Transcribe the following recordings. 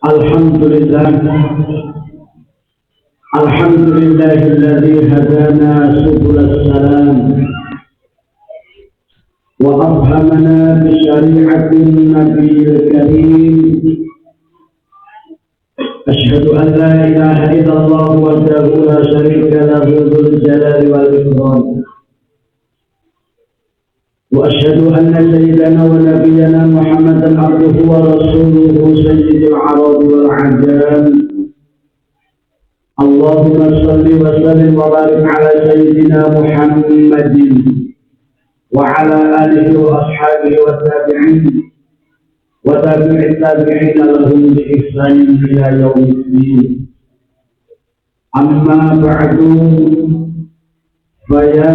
Alhamdulillah, alhamdulillahilladzi hadana subulas salam wa afhamana bi syari'atin nabiyil karim. Asyhadu an la ilaha illallah wahdahu la syarika lahu dzul jalali wal ikram. وأشهد أن سيدنا ونبينا محمدا عبده ورسوله سيد العرب والعجام. اللهم صل وسلم وبارك على سيدنا محمد وعلى آله وأصحابه والتابعين وتابع التابعين لهم بإحسان إلى يوم الدين. أما بعد، فيا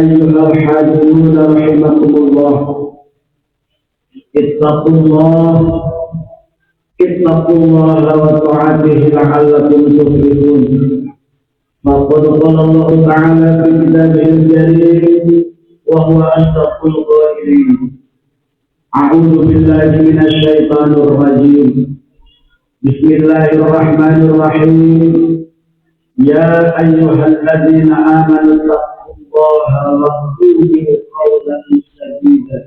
أيها الحاضرون رحمكم الله، اتقوا الله وطاعته لعلكم تفلحون. فقد قال الله تعالى في كتابه الكريم وهو أصدق القائلين: أعوذ بالله من الشيطان الرجيم، بسم الله الرحمن الرحيم. يا أيها الذين آمنوا اتقوا الله وقولوا قولا سديدا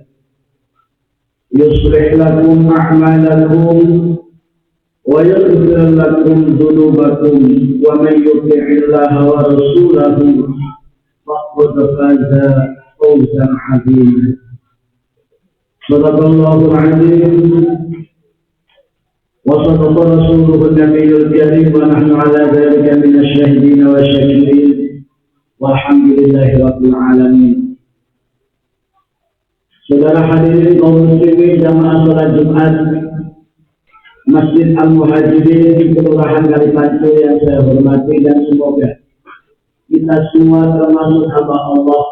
يصلح لكم أعمالكم ويغفر لكم ذنوبكم ومن يطع الله ورسوله فقد فاز فوزا عظيما. صدق الله العظيم وصدق رسوله النبي الكريم ونحن على ذلك من الشاهدين والشاكرين والحمد لله رب العالمين. Saudara hadirin kaum muslimin jamaah salat Jumat Masjid Al-Muhajirin di Kelurahan Kalipatu yang saya hormati, dan semoga kita semua termasuk hamba Allah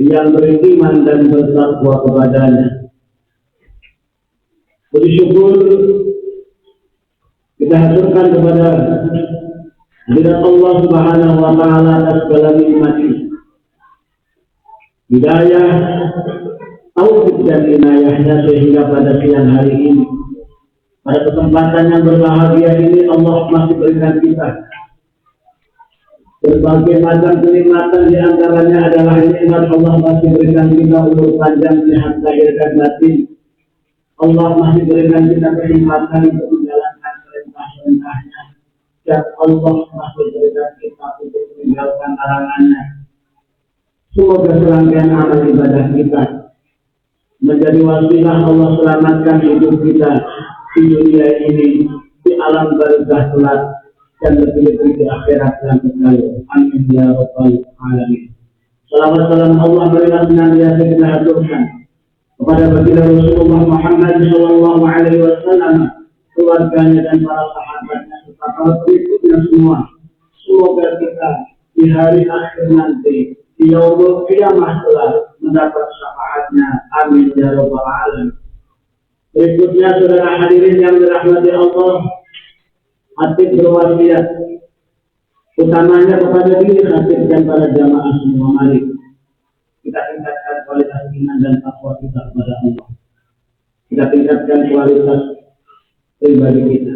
yang beriman dan bertakwa kepadanya. Puji syukur kita haturkan kepada hadirat Allah Subhanahu wa taala atas segala nikmat, hidayah, taufik dan inayahnya, sehingga pada siang hari ini, pada kesempatan yang berbahagia ini, Allah masih berikan kita berbagai macam kenikmatan. Di antaranya adalah nikmat Allah masih berikan kita umur panjang, sehat lahir dan batin. Allah masih berikan kita kenikmatan untuk menjalankan perintah-perintahnya, dan Allah masih berikan kita untuk meninggalkan larangannya. Semoga serangkaian amal ibadah kita menjadi wasilah Allah selamatkan hidup kita di dunia ini, di alam barzakh kelak, dan lebih-lebih di akhirat yang kekal. Amin ya rabbal alamin. Salawat salam Allah berikan senantiasa kita haturkan kepada baginda Rasulullah Muhammad sallallahu alaihi wasallam, keluarganya dan para sahabatnya serta para pengikutnya semua. Semoga kita di hari akhir nanti, di yaumul qiyamah kelak, mendapat syafaatnya. Amin ya rabbal alamin. Berikutnya, saudara hadirin yang dirahmati Allah, khatib berwasiat utamanya kepada diri khatib dan para jamaah semua. Mari kita tingkatkan kualitas iman dan takwa kita kepada Allah. Kita tingkatkan kualitas pribadi kita.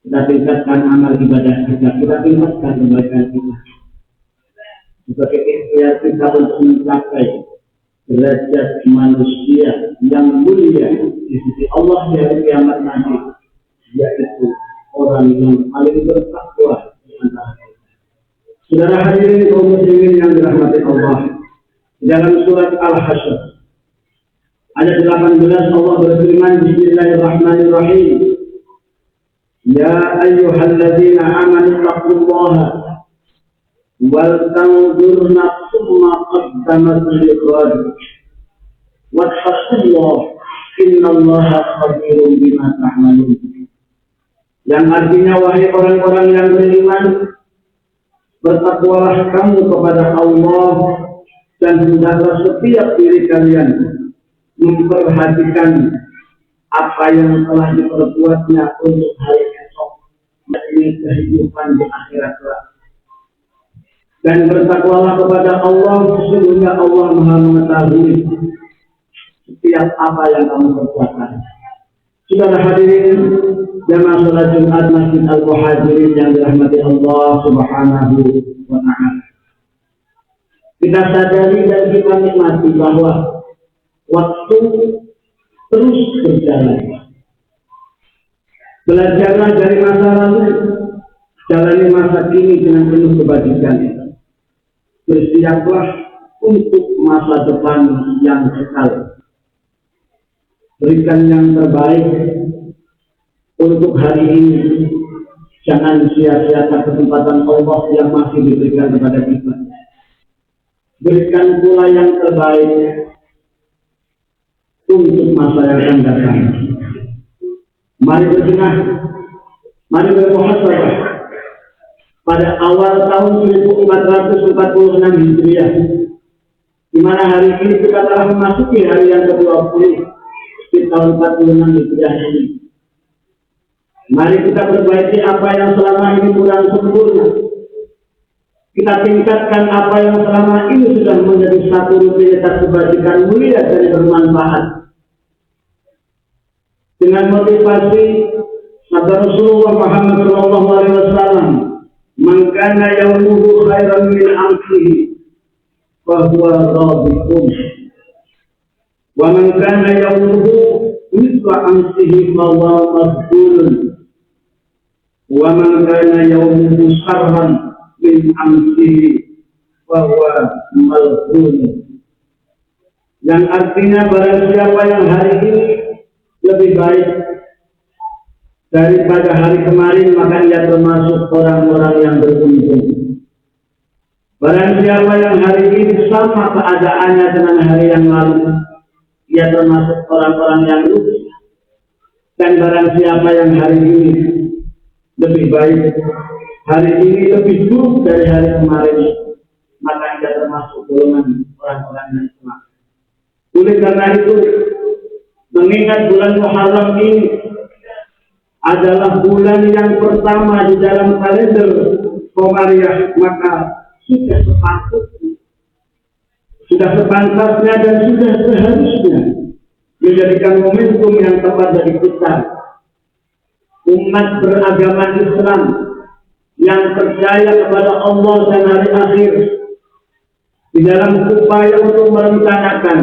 Kita tingkatkan amal ibadah kita. Kita tingkatkan kebaikan kita. Sebagai ikhtiar kita untuk mencapai derajat manusia yang mulia di sisi Allah di hari kiamat nanti, yaitu orang yang paling bertakwa di antara kita. Saudara hadirin kaum muslimin yang dirahmati Allah, dalam surat Al-Hasyr ayat 18 Allah berfirman, Bismillahirrahmanirrahim. Ya ayyuhalladzina amanu taqullaha wal tanzur nafsum ma qaddamat lighad wattaqullaha innallaha khabirun bima ta'malun. Yang artinya, wahai orang-orang yang beriman, bertakwalah kamu kepada Allah, dan hendaklah setiap diri kalian memperhatikan apa yang telah diperbuatnya untuk hari esok, yakni kehidupan di akhirat kelak. Dan bertakwalah kepada Allah, sesungguhnya Allah Maha mengetahui setiap apa yang kamu perbuatkan. Saudara hadirin jamaah salat Jumat Masjid Al-Muhajirin yang dirahmati Allah Subhanahu wa Ta'ala. Kita sadari dan kita nikmati bahwa waktu terus berjalan. Belajarlah dari masa lalu, jalani masa kini dengan penuh kebajikan. Bersiaplah untuk masa depan yang kekal. Berikan yang terbaik untuk hari ini. Jangan sia-siakan kesempatan Allah yang masih diberikan kepada kita. Berikan pula yang terbaik untuk masa yang akan datang. Mari berbenah, mari bermuhasabah. Pada awal tahun 1446 Hijriah, di mana hari ini kita telah memasuki hari yang ke-20 di tahun 46 Hijriah ini. Mari kita perbaiki apa yang selama ini kurang sempurna. Kita tingkatkan apa yang selama ini sudah menjadi satu rutinitas kebajikan mulia dan bermanfaat. Dengan motivasi sabda Rasulullah Muhammad SAW, "Man kana yawmuhu khairan min amsihi, fa huwa radhiun. Wa man kana yawmuhu mithla amsihi fa huwa maqbulun. Wa man kana yawmuhu sharran min amsihi fa huwa mal'un." Yang artinya barang siapa yang hari ini lebih baik daripada hari kemarin, maka ia termasuk orang-orang yang beruntung. Barang siapa yang hari ini sama keadaannya dengan hari yang lalu, ia termasuk orang-orang yang rugi. Dan barang siapa yang hari ini lebih baik, hari ini lebih buruk dari hari kemarin, maka ia termasuk golongan orang-orang yang selamat. Oleh karena itu, mengingat bulan Muharram ini adalah bulan yang pertama di dalam kalender Komariah, maka sudah sepantasnya dan sudah seharusnya menjadikan momentum yang tepat dari kita, umat beragama Islam yang percaya kepada Allah dan hari akhir, di dalam upaya untuk merencanakan,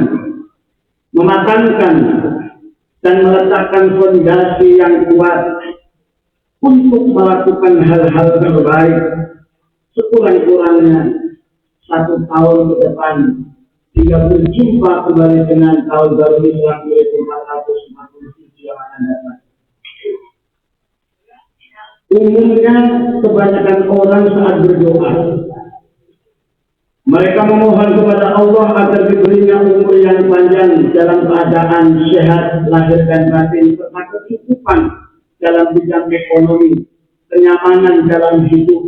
mematangkan dan meletakkan fondasi yang kuat untuk melakukan hal-hal terbaik sekurang-kurangnya 1 tahun ke depan, hingga berjumpa kembali dengan tahun baru Islam 1447 yang akan datang. Umumnya kebanyakan orang saat berdoa, mereka memohon kepada Allah agar diberinya umur yang panjang dalam keadaan sehat lahir dan batin, serta kecukupan dalam bidang ekonomi, kenyamanan dalam hidup,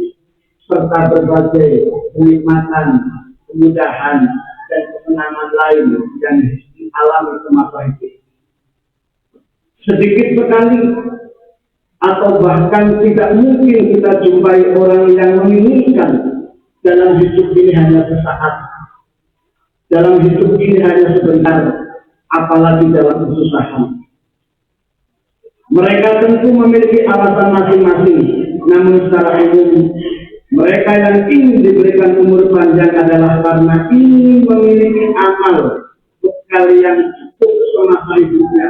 serta berbagai kenikmatan, kemudahan, dan kesenangan lain yang dialami semasa hidup. Sedikit sekali atau bahkan tidak mungkin kita jumpai orang yang menginginkan dalam hidup ini hanya sesaat, dalam hidup ini hanya sebentar, apalagi dalam kesusahan. Mereka tentu memiliki alasan masing-masing, namun secara umum mereka yang ingin diberikan umur panjang adalah karena ingin memiliki amal bekal yang cukup semasa hidupnya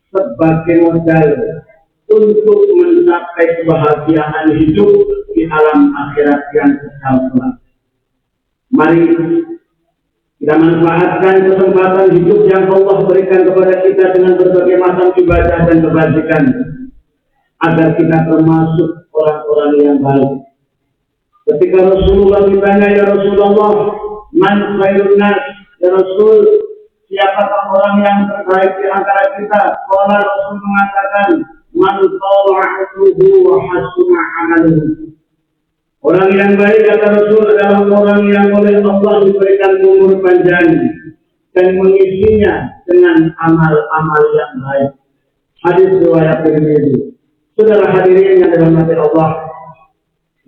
sebagai modal untuk mencapai kebahagiaan hidup di alam akhirat yang kekal kelak. Mari kita manfaatkan kesempatan hidup yang Allah berikan kepada kita dengan berbagai macam ibadah dan kebajikan, agar kita termasuk orang-orang yang baik. Ketika Rasulullah ditanya, "Ya Rasulullah, man khairun nas?" Ya Rasul, siapakah orang yang terbaik di antara kita? Qala, Rasul mengatakan, "Man tala 'amruhu wa hasuna 'amaluhu." Orang yang baik, kata Rasul, adalah orang yang oleh Allah diberikan umur panjang dan mengisinya dengan amal-amal yang baik. Hadis riwayat Tirmidzi. Saudara hadirin yang dirahmati Allah,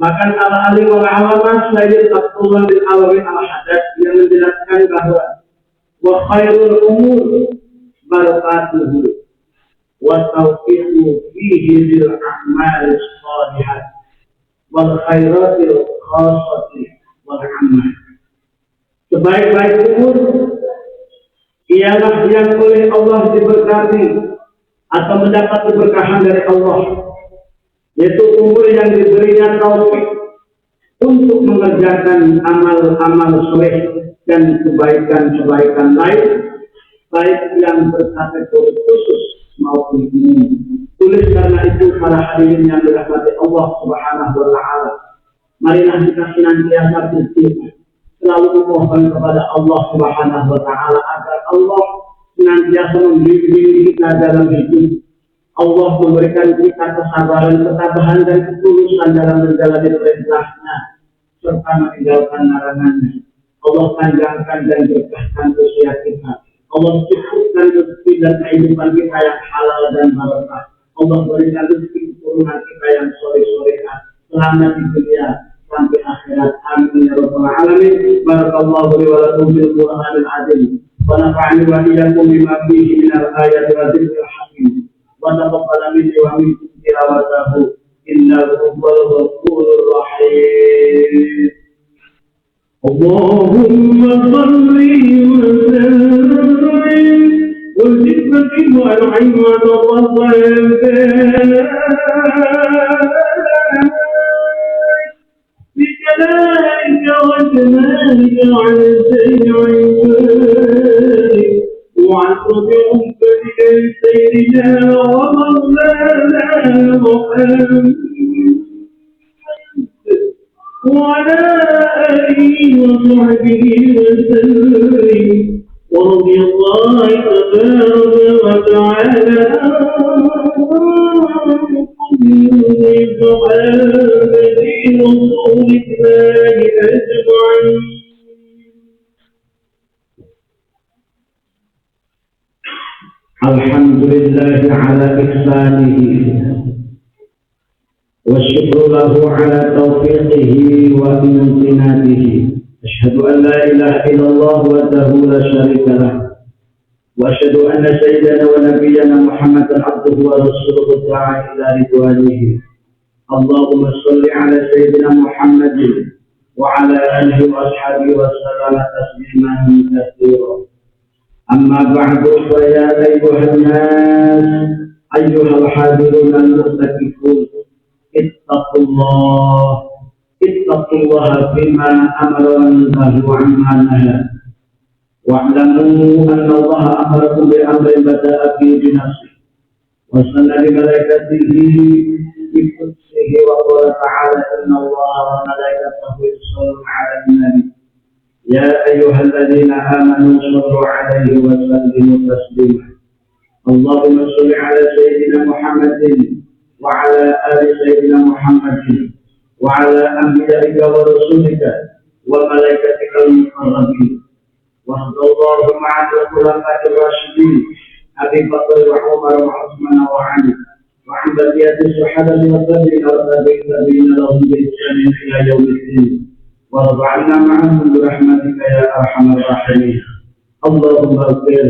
bahkan al-alim wal-alamah Sayyid Abdullah bin Alawi al-Haddad yang menjelaskan bahwa wa khairul umur barakatuhu, wa taufiqu fihi lil a'mal shalihat wal khairatil khassati wal amal. Sebaik-baik umur ialah yang oleh Allah diberkati atau mendapat keberkahan dari Allah, yaitu umur yang diberinya taufik untuk mengerjakan amal-amal soleh dan kebaikan-kebaikan lain, baik yang berkategori khusus maupun umum. Oleh karena itu, para hadirin yang dirahmati Allah Subhanahu wa Ta'ala, marilah kita senantiasa berdoa, selalu memohon kepada Allah Subhanahu wa Ta'ala agar Allah senantiasa membimbing kita dalam hidup. Allah memberikan kita kesabaran, ketabahan dan ketulusan dalam menjalani perintahnya serta meninggalkan larangannya. Allah panjangkan dan berkahkan usia kita. Allah cukupkan rezeki dan kehidupan kita yang halal dan barakah. Allah berikan rezeki keturunan kita yang soleh-solehah selama di dunia sampai akhirat. Amin ya rabbal alamin. Barakallahu li wa lakum bil Qur'anil azim. Wa nafa'ani wa iyyakum bima fihi minal ayati wa dzikril hakim. Wa taqabbal minni wa minkum tilawatahu innahu huwal ghafurur rahim. اللهم صل وسلم والحكمة والعلم بجلالك وجمالك على سير عبادك وعصر أمتك سيدنا ومولانا محمد وعلى آله وصحبه وسلم ورضي الله تبارك وتعالى عن صحابة رسول الله أجمعين. الحمد لله على إحسانه والشكر له على توفيقه وامتنانه. أشهد أن لا إله إلا الله وحده لا شريك له وأشهد أن سيدنا ونبينا محمدا عبده ورسوله الداعي إلى رضوانه. اللهم صل على سيدنا محمد وعلى آله وأصحابه وسلم تسليما كثيرا. أما بعد، فيا أيها الناس أيها الحاضرون المعتكفون، اتقوا الله فيما أمر الله وعما نهى، واعلموا أن الله أمركم بأمر بدأ فيه بنفسه وصلى بملائكته بقدسه وقال تعالى إن الله وملائكته يصلون على النبي يا أيها الذين آمنوا صلوا عليه وسلموا تسليما. اللهم صل على سيدنا محمد وعلى آل سيدنا محمد وعلى أنبيائك ورسولك وملائكتك المقربين. وارض اللهم عن الخلفاء الراشدين أبي بكر وعمر وعثمان وعلي وعن بقية الصحابة والتابعين والتابعين لهم بإحسان إلى يوم الدين. وارض عنا معهم برحمتك يا أرحم الراحمين. اللهم اغفر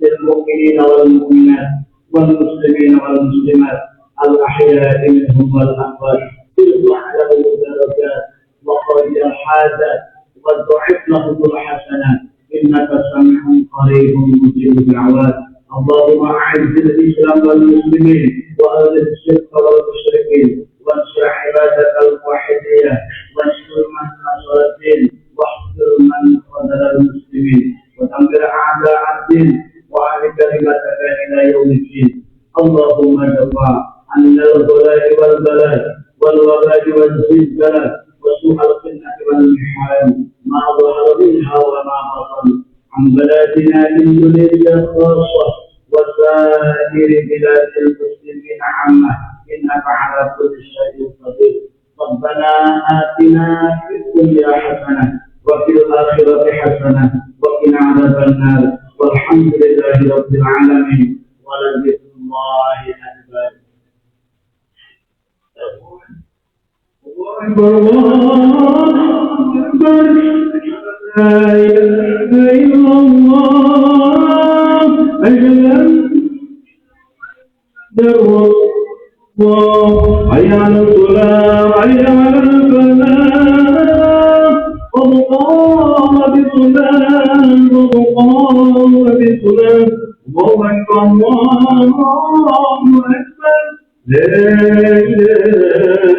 للمؤمنين والمؤمنات والمسلمين والمسلمات الأحياء منهم والأموات، ارفع لهم الدرجات وقضي الحاجات وضعف لهم الحسنات إنك سميع قريب مجيب الدعوات. اللهم أعز الإسلام والمسلمين وأذل الشرك والمشركين وانصر عبادك الموحدين وانصر من نصر الدين واحفظ من خذل المسلمين ودمر أعداء الدين وأعل كلمتك إلى يوم الدين. اللهم ارفع عنا الغلاء والبلاء والوباء والزلزال وسوء الفتنة والمحال ما ظهر منها وما بطن عن بلادنا إندونيسيا خاصة وسائر بلاد المسلمين عامة إنك على كل شيء قدير. ربنا آتنا في الدنيا حسنة وفي الآخرة حسنة وقنا عذاب النار والحمد لله رب العالمين ولذكر الله أكبر. لا إله إلا الله. حي على الصلاة حي على الفلاح قد قامت الصلاة قد قامت الصلاة الله أكبر الله أكبر لا إله